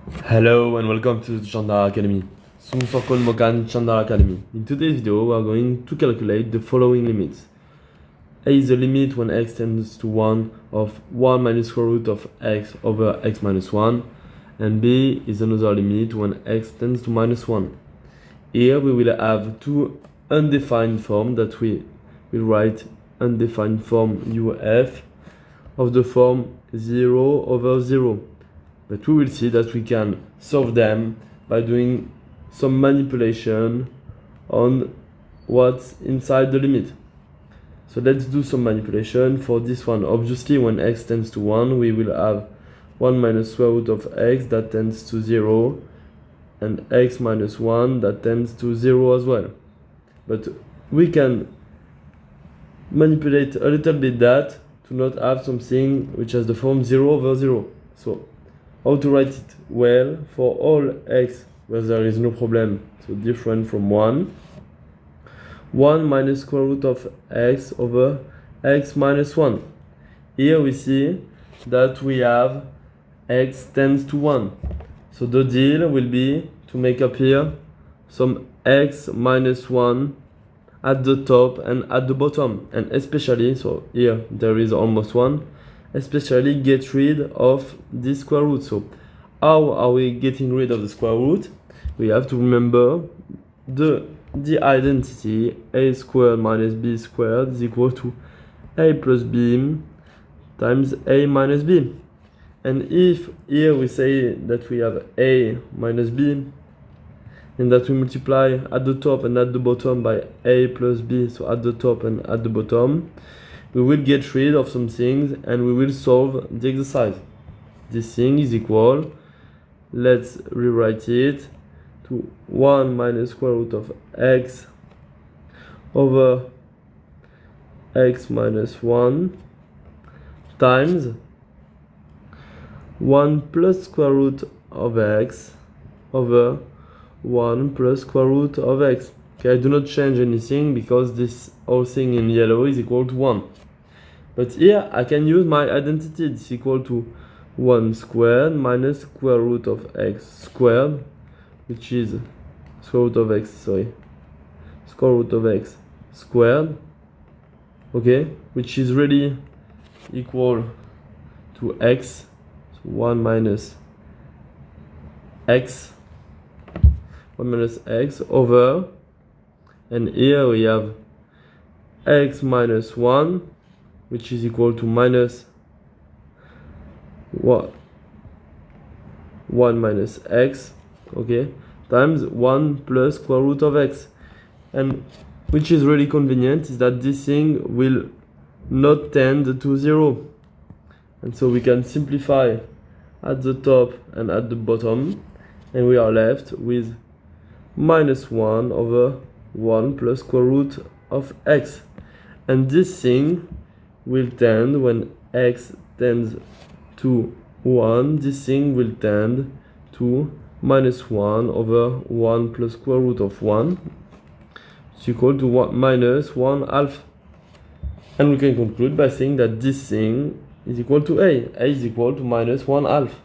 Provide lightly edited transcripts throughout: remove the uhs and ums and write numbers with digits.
Hello and welcome to Chandra Academy. Sumsokon Mokan Chandra Academy. In today's video, we are going to calculate the following limits. A is the limit when x tends to 1 of 1 minus square root of x over x minus 1, and b is another limit when x tends to minus 1. Here we will have two undefined forms that we will write undefined form UF of the form 0 over 0. But we will see that we can solve them by doing some manipulation on what's inside the limit. So let's do some manipulation for this one. Obviously, when x tends to 1, we will have 1 minus square root of x that tends to 0, and x minus 1 that tends to 0 as well. But we can manipulate a little bit that to not have something which has the form 0 over 0. So how to write it well for all x where there is no problem, so different from 1. 1 minus square root of x over x minus 1. Here we see that we have x tends to 1. So the deal will be to make up here some x minus 1 at the top and at the bottom. And especially, so here there is almost 1, especially get rid of this square root. So how are we getting rid of the square root? We have to remember the identity a squared minus b squared is equal to a plus b times a minus b. And if here we say that we have a minus b, and that we multiply at the top and at the bottom by a plus b, so at the top and at the bottom, we will get rid of some things and we will solve the exercise. This thing is equal, let's rewrite it, to 1 minus square root of x over x minus 1 times 1 plus square root of x over 1 plus square root of x. Okay, I do not change anything because this whole thing in yellow is equal to 1. But here I can use my identity. It's equal to 1 squared minus square root of x squared, which is square root of x, square root of x squared, okay, which is really equal to x, so 1 minus x over, and here we have x minus 1, which is equal to minus 1 minus x, okay, times 1 plus square root of x. And which is really convenient is that this thing will not tend to 0. And so we can simplify at the top and at the bottom, and we are left with minus 1 over 1 plus square root of x. And this thing will tend, when x tends to 1, this thing will tend to minus 1 over 1 plus square root of 1, is equal to 1 minus 1 half. And we can conclude by saying that this thing is equal to a is equal to minus 1 half.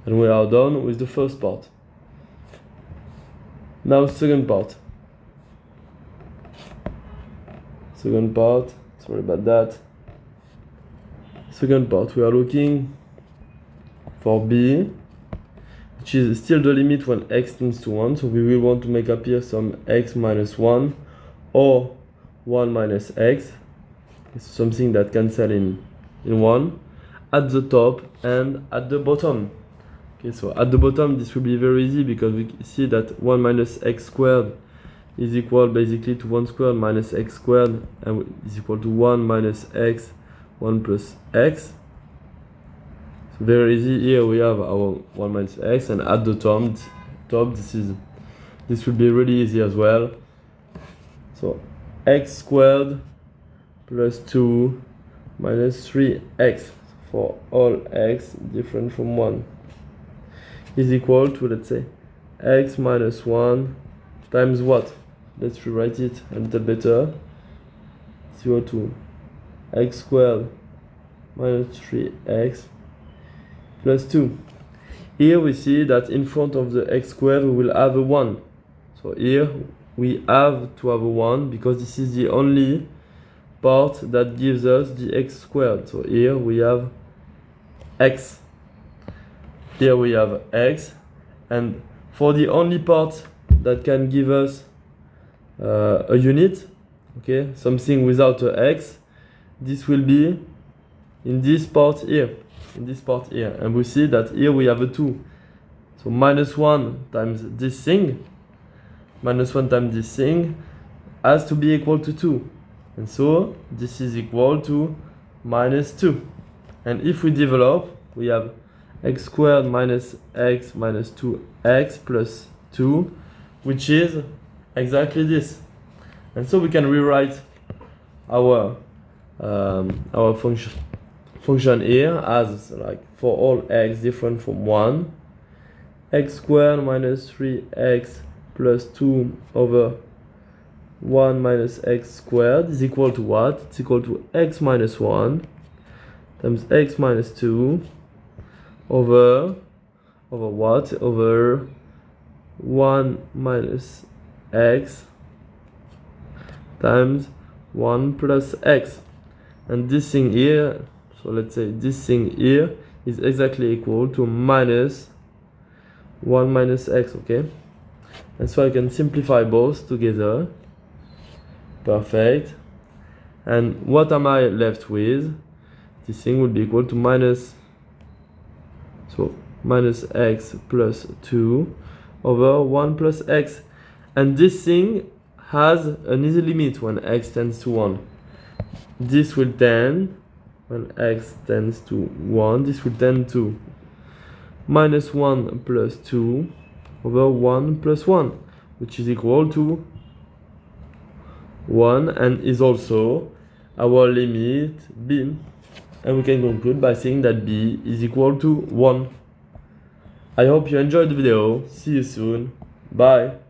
And we are done with the first part. Now second part, sorry about that. Second part, we are looking for b, which is still the limit when x tends to 1. So we will want to make up here some x minus 1 or 1 minus x. It's something that cancels in 1 at the top and at the bottom. Okay, so at the bottom this will be very easy because we see that 1 minus x squared is equal basically to 1 squared minus x squared, and is equal to 1 minus x 1 plus x. So very easy. Here we have our 1 minus x, and at the top this will be really easy as well. So x squared plus 2 minus 3x for all x different from 1 is equal to, let's say, x minus 1 times what? Let's rewrite it a little better. It's equal to x squared minus 3x plus 2. here we see that in front of the x squared we will have a 1. So here we have to have a 1 because this is the only part that gives us the x squared. So here we have x, here we have x, and for the only part that can give us a unit, okay, something without a x, this will be in this part here, and we see that here we have a 2. So minus 1 times this thing, has to be equal to 2. And so this is equal to minus 2. And if we develop, we have x squared minus x minus 2x plus 2, which is exactly this. And so we can rewrite our function here as, like, for all x different from 1, x squared minus 3x plus 2 over 1 minus x squared is equal to what? It's equal to x minus 1 times x minus 2 over what? Over 1 minus x times 1 plus x. And this thing here, so let's say this thing here is exactly equal to minus 1 minus x, okay? And so I can simplify both together. Perfect. And what am I left with? This thing will be equal to minus x plus 2 over 1 plus x. And this thing has an easy limit when x tends to 1. This will tend, when x tends to 1, this will tend to minus 1 plus 2 over 1 plus 1, which is equal to 1, and is also our limit b. And we can conclude by saying that b is equal to 1. I hope you enjoyed the video. See you soon. Bye.